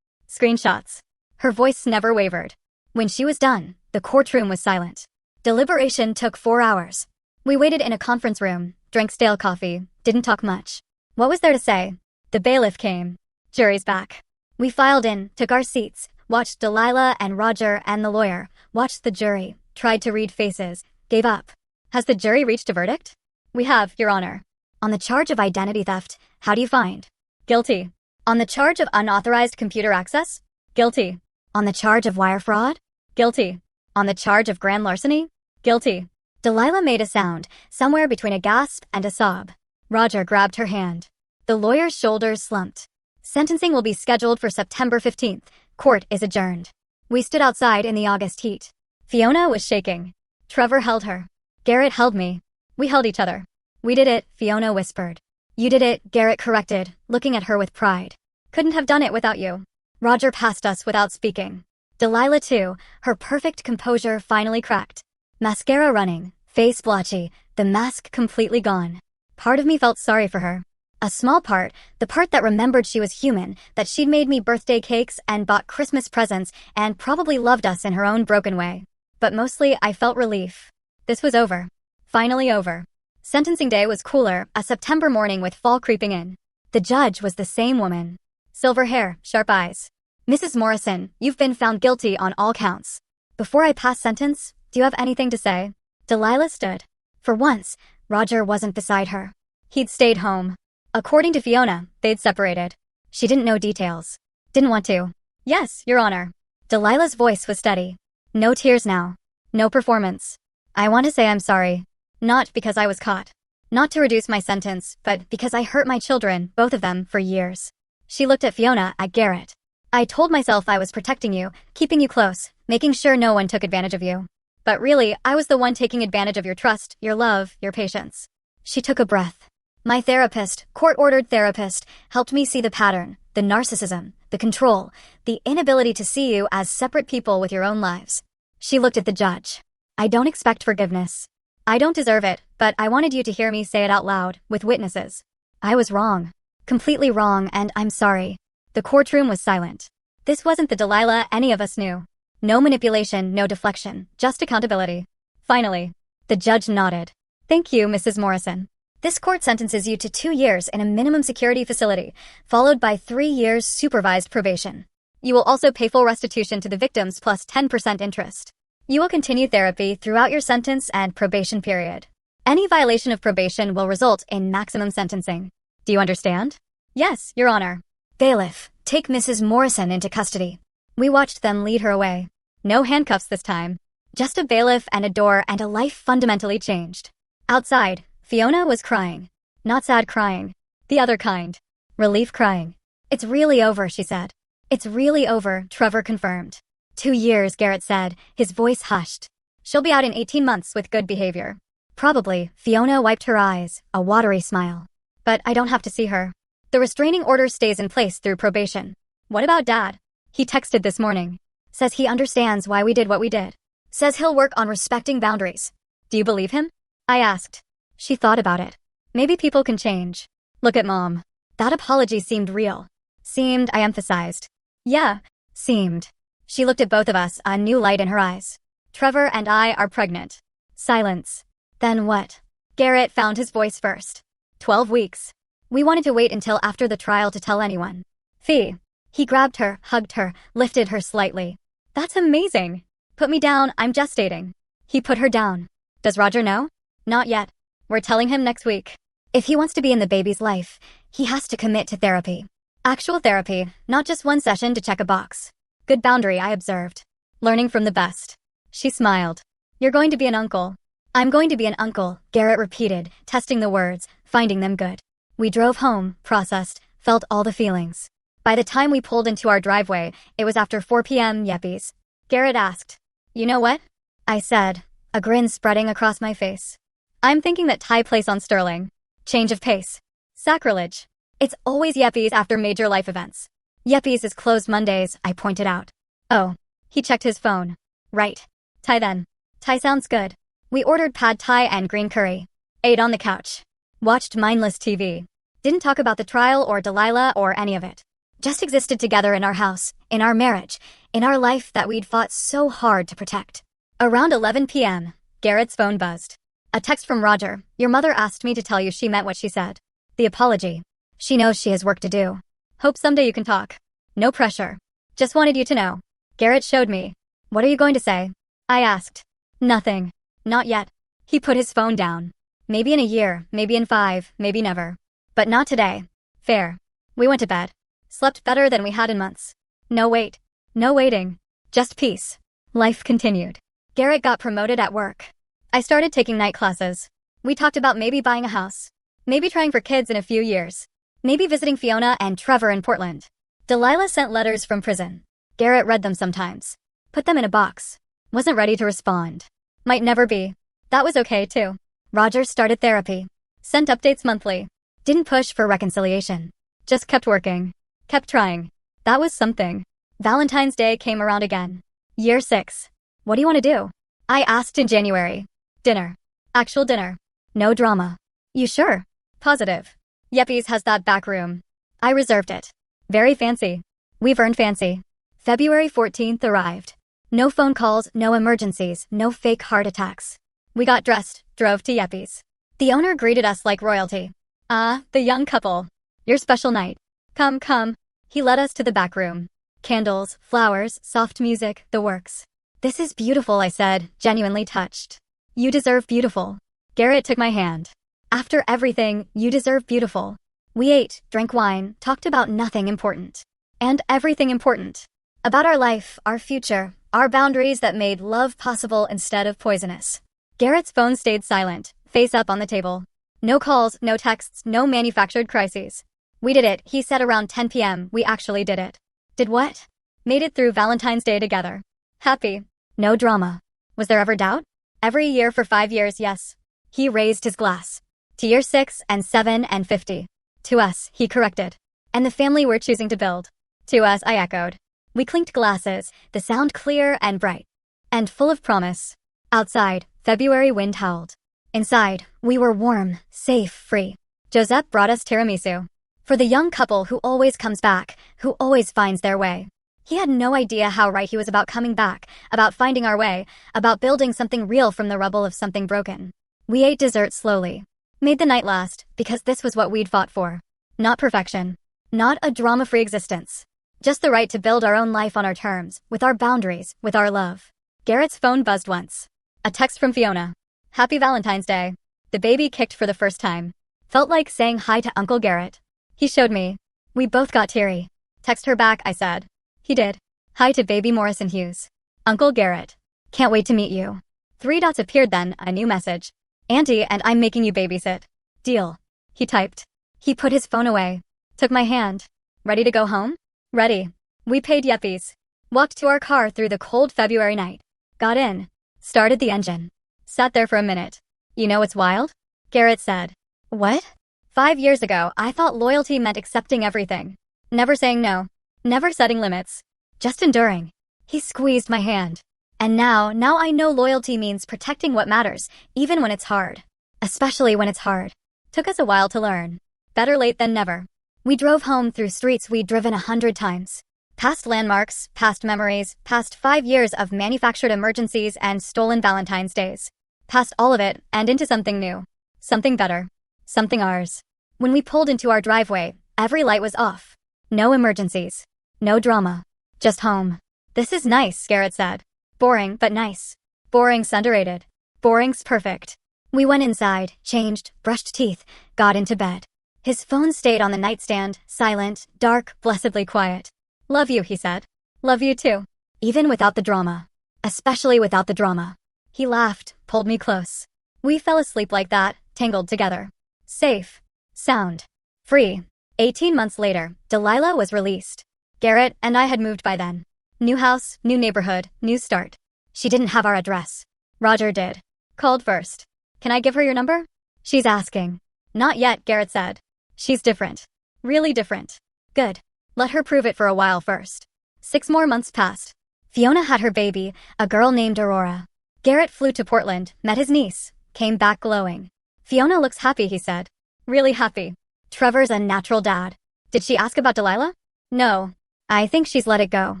Screenshots. Her voice never wavered. When she was done, the courtroom was silent. Deliberation took 4 hours. We waited in a conference room, drank stale coffee, didn't talk much. What was there to say? The bailiff came. Jury's back. We filed in, took our seats, watched Delilah and Roger and the lawyer, watched the jury, tried to read faces, gave up. Has the jury reached a verdict? We have, Your Honor. On the charge of identity theft, how do you find? Guilty. On the charge of unauthorized computer access? Guilty. On the charge of wire fraud? Guilty. On the charge of grand larceny? Guilty. Delilah made a sound, somewhere between a gasp and a sob. Roger grabbed her hand. The lawyer's shoulders slumped. Sentencing will be scheduled for September 15th. Court is adjourned. We stood outside in the August heat. Fiona was shaking. Trevor held her. Garrett held me. We held each other. We did it, Fiona whispered. You did it, Garrett corrected, looking at her with pride. Couldn't have done it without you. Roger passed us without speaking. Delilah too, her perfect composure finally cracked. Mascara running, face blotchy, the mask completely gone. Part of me felt sorry for her. A small part, the part that remembered she was human, that she'd made me birthday cakes and bought Christmas presents and probably loved us in her own broken way. But mostly, I felt relief. This was over. Finally over. Sentencing day was cooler, a September morning with fall creeping in. The judge was the same woman. Silver hair, sharp eyes. Mrs. Morrison, you've been found guilty on all counts. Before I pass sentence, do you have anything to say? Delilah stood. For once, Roger wasn't beside her. He'd stayed home. According to Fiona, they'd separated. She didn't know details. Didn't want to. Yes, Your Honor. Delilah's voice was steady. No tears now. No performance. I want to say I'm sorry. Not because I was caught. Not to reduce my sentence, but because I hurt my children, both of them, for years. She looked at Fiona, at Garrett. I told myself I was protecting you, keeping you close, making sure no one took advantage of you. But really, I was the one taking advantage of your trust, your love, your patience. She took a breath. My therapist, court-ordered therapist, helped me see the pattern, the narcissism, the control, the inability to see you as separate people with your own lives. She looked at the judge. I don't expect forgiveness. I don't deserve it, but I wanted you to hear me say it out loud, with witnesses. I was wrong. Completely wrong, and I'm sorry. The courtroom was silent. This wasn't the Delilah any of us knew. No manipulation, no deflection, just accountability. Finally, the judge nodded. Thank you, Mrs. Morrison. This court sentences you to 2 years in a minimum security facility, followed by 3 years supervised probation. You will also pay full restitution to the victims plus 10% interest. You will continue therapy throughout your sentence and probation period. Any violation of probation will result in maximum sentencing. Do you understand? Yes, Your Honor. Bailiff, take Mrs. Morrison into custody. We watched them lead her away. No handcuffs this time. Just a bailiff and a door and a life fundamentally changed. Outside, Fiona was crying. Not sad crying. The other kind. Relief crying. It's really over, she said. It's really over, Trevor confirmed. 2 years, Garrett said, his voice hushed. She'll be out in 18 months with good behavior. Probably, Fiona wiped her eyes, a watery smile. But I don't have to see her. The restraining order stays in place through probation. What about Dad? He texted this morning. Says he understands why we did what we did. Says he'll work on respecting boundaries. Do you believe him? I asked. She thought about it. Maybe people can change. Look at Mom. That apology seemed real. Seemed, I emphasized. Yeah, seemed. She looked at both of us, a new light in her eyes. Trevor and I are pregnant. Silence. Then what? Garrett found his voice first. 12 weeks. We wanted to wait until after the trial to tell anyone. Fee. He grabbed her, hugged her, lifted her slightly. That's amazing. Put me down, I'm gestating. He put her down. Does Roger know? Not yet. We're telling him next week. If he wants to be in the baby's life, he has to commit to therapy. Actual therapy, not just one session to check a box. Good boundary, I observed. Learning from the best. She smiled. You're going to be an uncle. I'm going to be an uncle, Garrett repeated, testing the words, finding them good. We drove home, processed, felt all the feelings. By the time we pulled into our driveway, it was after 4 p.m. Yeppies. Garrett asked, You know what? I said, a grin spreading across my face. I'm thinking that Thai place on Sterling. Change of pace. Sacrilege. It's always Yeppies after major life events. Yeppies is closed Mondays, I pointed out. Oh. He checked his phone. Right. Thai then. Thai sounds good. We ordered pad Thai and green curry. Ate on the couch. Watched mindless TV. Didn't talk about the trial or Delilah or any of it. Just existed together in our house, in our marriage, in our life that we'd fought so hard to protect. Around 11 p.m., Garrett's phone buzzed. A text from Roger. Your mother asked me to tell you she meant what she said. The apology. She knows she has work to do. Hope someday you can talk. No pressure. Just wanted you to know. Garrett showed me. What are you going to say? I asked. Nothing. Not yet. He put his phone down. Maybe in a year, maybe in 5, maybe never. But not today. Fair. We went to bed. Slept better than we had in months. No wait. No waiting. Just peace. Life continued. Garrett got promoted at work. I started taking night classes. We talked about maybe buying a house. Maybe trying for kids in a few years. Maybe visiting Fiona and Trevor in Portland. Delilah sent letters from prison. Garrett read them sometimes. Put them in a box. Wasn't ready to respond. Might never be. That was okay too. Roger started therapy. Sent updates monthly. Didn't push for reconciliation. Just kept working. Kept trying. That was something. Valentine's Day came around again. Year 6. What do you want to do? I asked in January. Dinner. Actual dinner. No drama. You sure? Positive. Yeppies has that back room. I reserved it. Very fancy. We've earned fancy. February 14th arrived. No phone calls, no emergencies, no fake heart attacks. We got dressed, drove to Yeppies. The owner greeted us like royalty. Ah, the young couple. Your special night. Come, come. He led us to the back room. Candles, flowers, soft music, the works. This is beautiful, I said, genuinely touched. You deserve beautiful. Garrett took my hand. After everything, you deserve beautiful. We ate, drank wine, talked about nothing important. And everything important. About our life, our future, our boundaries that made love possible instead of poisonous. Garrett's phone stayed silent, face up on the table. No calls, no texts, no manufactured crises. We did it, he said around 10 p.m. We actually did it. Did what? Made it through Valentine's Day together. Happy. No drama. Was there ever doubt? Every year for 5 years, yes. He raised his glass. To year 6 and 7 and 50. To us, he corrected. And the family we're choosing to build. To us, I echoed. We clinked glasses, the sound clear and bright. And full of promise. Outside, February wind howled. Inside, we were warm, safe, free. Josette brought us tiramisu. For the young couple who always comes back, who always finds their way. He had no idea how right he was about coming back, about finding our way, about building something real from the rubble of something broken. We ate dessert slowly. Made the night last, because this was what we'd fought for. Not perfection. Not a drama-free existence. Just the right to build our own life on our terms, with our boundaries, with our love. Garrett's phone buzzed once. A text from Fiona. Happy Valentine's Day. The baby kicked for the first time. Felt like saying hi to Uncle Garrett. He showed me. We both got teary. Text her back, I said. He did. Hi to baby Morrison Hughes. Uncle Garrett. Can't wait to meet you. 3 dots appeared then, a new message. Auntie and I'm making you babysit. Deal. He typed. He put his phone away. Took my hand. Ready to go home? Ready. We paid Yeppies. Walked to our car through the cold February night. Got in. Started the engine. Sat there for a minute. You know what's wild? Garrett said. What? 5 years ago, I thought loyalty meant accepting everything. Never saying no. Never setting limits. Just enduring. He squeezed my hand. And now I know loyalty means protecting what matters, even when it's hard. Especially when it's hard. Took us a while to learn. Better late than never. We drove home through streets we'd driven 100 times. Past landmarks, past memories, past 5 years of manufactured emergencies and stolen Valentine's Days. Past all of it and into something new. Something better. Something ours. When we pulled into our driveway, every light was off. No emergencies. No drama. Just home. This is nice, Garrett said. Boring, but nice. Boring's underrated. Boring's perfect. We went inside, changed, brushed teeth, got into bed. His phone stayed on the nightstand, silent, dark, blessedly quiet. Love you, he said. Love you too. Even without the drama. Especially without the drama. He laughed, pulled me close. We fell asleep like that, tangled together. Safe. Sound. Free. 18 months later, Delilah was released. Garrett and I had moved by then. New house, new neighborhood, new start. She didn't have our address. Roger did. Called first. Can I give her your number? She's asking. Not yet, Garrett said. She's different. Really different. Good. Let her prove it for a while first. 6 more months passed. Fiona had her baby, a girl named Aurora. Garrett flew to Portland, met his niece, came back glowing. Fiona looks happy, he said. Really happy. Trevor's a natural dad. Did she ask about Delilah? No. I think she's let it go.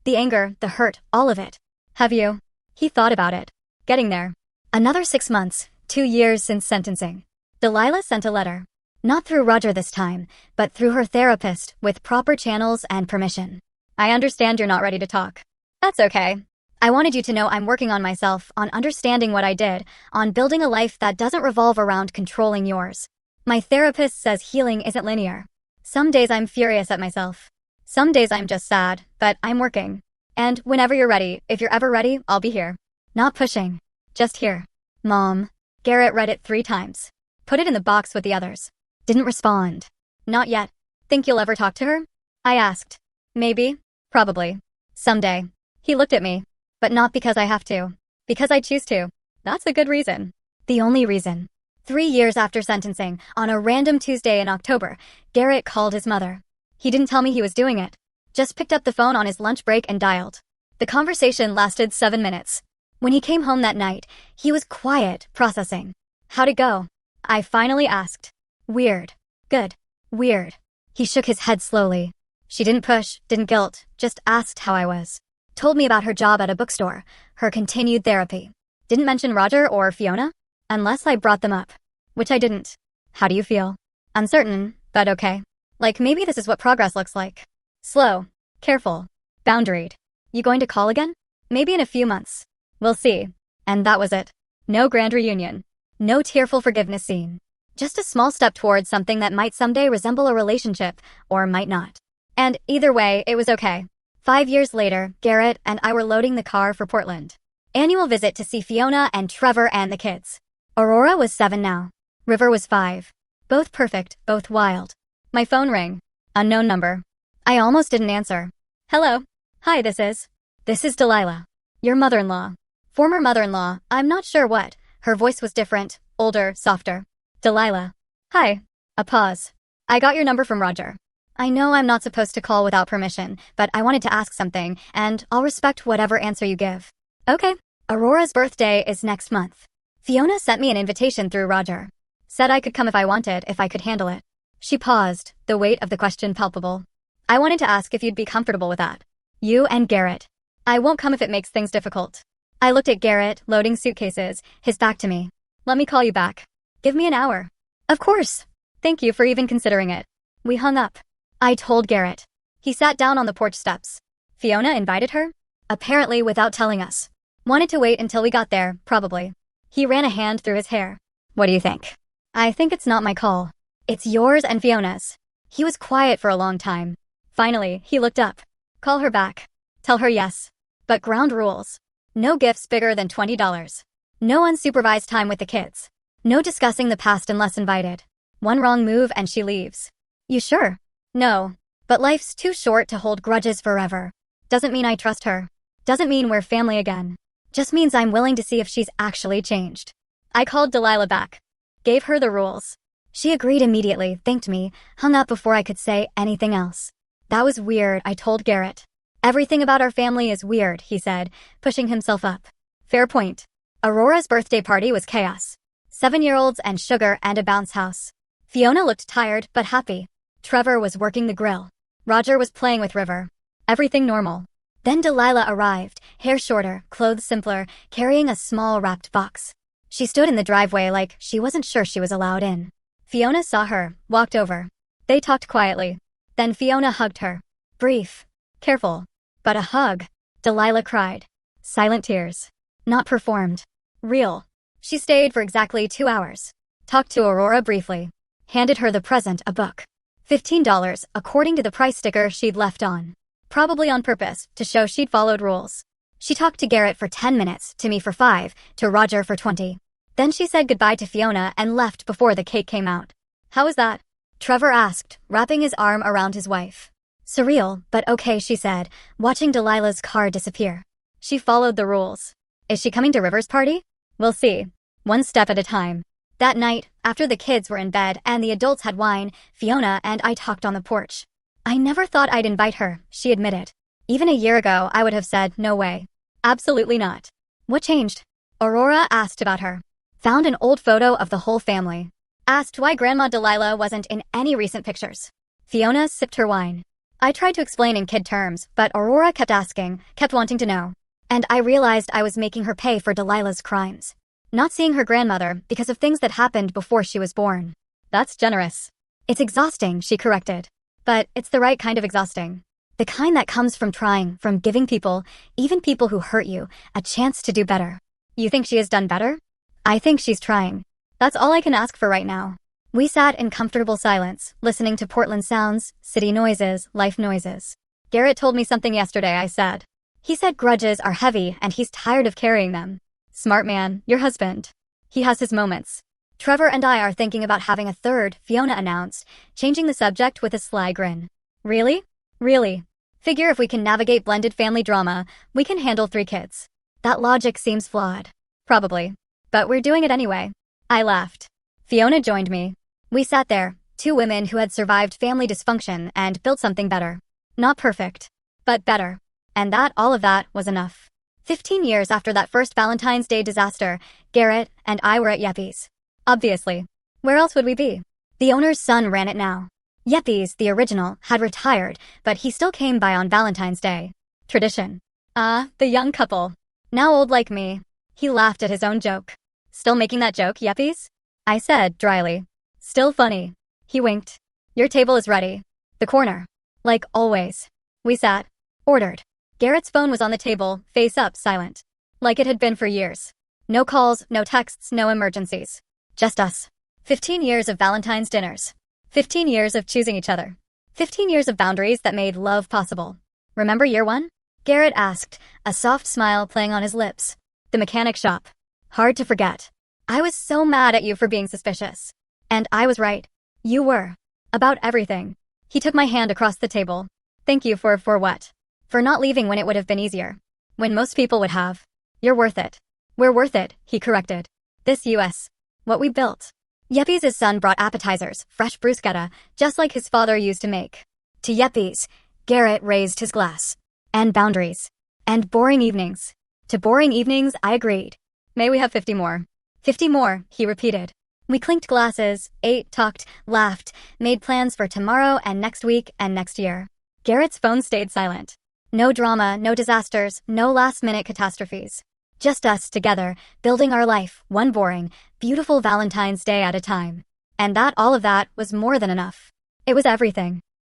The anger, the hurt, all of it. Have you? He thought about it. Getting there. Another 6 months, 2 years since sentencing. Delilah sent a letter. Not through Roger this time, but through her therapist, with proper channels and permission. I understand you're not ready to talk. That's okay. I wanted you to know I'm working on myself, on understanding what I did, on building a life that doesn't revolve around controlling yours. My therapist says healing isn't linear. Some days I'm furious at myself. Some days I'm just sad, but I'm working. And whenever you're ready, if you're ever ready, I'll be here. Not pushing. Just here. Mom. Garrett read it 3 times. Put it in the box with the others. Didn't respond. Not yet. Think you'll ever talk to her? I asked. Maybe. Probably. Someday. He looked at me. But not because I have to. Because I choose to. That's a good reason. The only reason. 3 years after sentencing, on a random Tuesday in October, Garrett called his mother. He didn't tell me he was doing it. Just picked up the phone on his lunch break and dialed. The conversation lasted 7 minutes. When he came home that night, he was quiet, processing. How'd it go? I finally asked. Weird. Good. Weird. He shook his head slowly. She didn't push, didn't guilt, just asked how I was. Told me about her job at a bookstore, her continued therapy. Didn't mention Roger or Fiona? Unless I brought them up. Which I didn't. How do you feel? Uncertain, but okay. Like maybe this is what progress looks like. Slow. Careful. Boundaried. You going to call again? Maybe in a few months. We'll see. And that was it. No grand reunion. No tearful forgiveness scene. Just a small step towards something that might someday resemble a relationship, or might not. And either way, it was okay. 5 years later, Garrett and I were loading the car for Portland. Annual visit to see Fiona and Trevor and the kids. Aurora was 7 now. River was 5. Both perfect, both wild. My phone rang. Unknown number. I almost didn't answer. Hello. Hi, this is Delilah. Your mother-in-law. Former mother-in-law, I'm not sure what. Her voice was different, older, softer. Delilah. Hi. A pause. I got your number from Roger. I know I'm not supposed to call without permission, but I wanted to ask something, and I'll respect whatever answer you give. Okay. Aurora's birthday is next month. Fiona sent me an invitation through Roger. Said I could come if I wanted, if I could handle it. She paused, the weight of the question palpable. I wanted to ask if you'd be comfortable with that. You and Garrett. I won't come if it makes things difficult. I looked at Garrett, loading suitcases, his back to me. Let me call you back. Give me an hour. Of course. Thank you for even considering it. We hung up. I told Garrett. He sat down on the porch steps. Fiona invited her? Apparently without telling us. Wanted to wait until we got there, probably. He ran a hand through his hair. What do you think? I think it's not my call. It's yours and Fiona's. He was quiet for a long time. Finally, he looked up. Call her back. Tell her yes. But ground rules. No gifts bigger than $20. No unsupervised time with the kids. No discussing the past unless invited. One wrong move and she leaves. You sure? No. But life's too short to hold grudges forever. Doesn't mean I trust her. Doesn't mean we're family again. Just means I'm willing to see if she's actually changed. I called Delilah back. Gave her the rules. She agreed immediately, thanked me, hung up before I could say anything else. That was weird, I told Garrett. Everything about our family is weird, he said, pushing himself up. Fair point. Aurora's birthday party was chaos. 7-year-olds and sugar and a bounce house. Fiona looked tired but happy. Trevor was working the grill. Roger was playing with River. Everything normal. Then Delilah arrived, hair shorter, clothes simpler, carrying a small wrapped box. She stood in the driveway like she wasn't sure she was allowed in. Fiona saw her, walked over. They talked quietly. Then Fiona hugged her. Brief. Careful. But a hug. Delilah cried. Silent tears. Not performed. Real. She stayed for exactly 2 hours. Talked to Aurora briefly. Handed her the present, a book. $15, according to the price sticker she'd left on. Probably on purpose, to show she'd followed rules. She talked to Garrett for 10 minutes, to me for 5, to Roger for 20. Then she said goodbye to Fiona and left before the cake came out. How was that? Trevor asked, wrapping his arm around his wife. Surreal, but okay, she said, watching Delilah's car disappear. She followed the rules. Is she coming to River's party? We'll see. One step at a time. That night, after the kids were in bed and the adults had wine, Fiona and I talked on the porch. I never thought I'd invite her, she admitted. Even a year ago, I would have said, no way. Absolutely not. What changed? Aurora asked about her. Found an old photo of the whole family. Asked why Grandma Delilah wasn't in any recent pictures. Fiona sipped her wine. I tried to explain in kid terms, but Aurora kept asking, kept wanting to know. And I realized I was making her pay for Delilah's crimes. Not seeing her grandmother because of things that happened before she was born. That's generous. It's exhausting, she corrected. But it's the right kind of exhausting. The kind that comes from trying, from giving people, even people who hurt you, a chance to do better. You think she has done better? I think she's trying. That's all I can ask for right now. We sat in comfortable silence, listening to Portland sounds, city noises, life noises. Garrett told me something yesterday, I said. He said grudges are heavy and he's tired of carrying them. Smart man, your husband. He has his moments. Trevor and I are thinking about having a third, Fiona announced, changing the subject with a sly grin. Really? Really. Figure if we can navigate blended family drama, we can handle 3 kids. That logic seems flawed. Probably. But we're doing it anyway. I laughed. Fiona joined me. We sat there, 2 women who had survived family dysfunction and built something better. Not perfect, but better. And all of that was enough. 15 years after that first Valentine's Day disaster, Garrett and I were at Yeppies. Obviously. Where else would we be? The owner's son ran it now. Yeppies, the original, had retired, but he still came by on Valentine's Day. Tradition. The young couple. Now old like me. He laughed at his own joke. Still making that joke, Yeppies? I said, dryly. Still funny. He winked. Your table is ready. The corner. Like always. We sat. Ordered. Garrett's phone was on the table, face up, silent. Like it had been for years. No calls, no texts, no emergencies. Just us. 15 years of Valentine's dinners. 15 years of choosing each other. 15 years of boundaries that made love possible. Remember year one? Garrett asked, a soft smile playing on his lips. The mechanic shop. Hard to forget. I was so mad at you for being suspicious. And I was right. You were. About everything. He took my hand across the table. Thank you for what? For not leaving when it would have been easier. When most people would have. You're worth it. We're worth it, he corrected. This US. What we built. Yeppies' son brought appetizers, fresh bruschetta, just like his father used to make. To Yeppies, Garrett raised his glass. And boundaries. And boring evenings. To boring evenings, I agreed. May we have 50 more? 50 more, he repeated. We clinked glasses, ate, talked, laughed, made plans for tomorrow and next week and next year. Garrett's phone stayed silent. No drama, no disasters, no last-minute catastrophes. Just us together, building our life, one boring, beautiful Valentine's Day at a time. And all of that was more than enough. It was everything.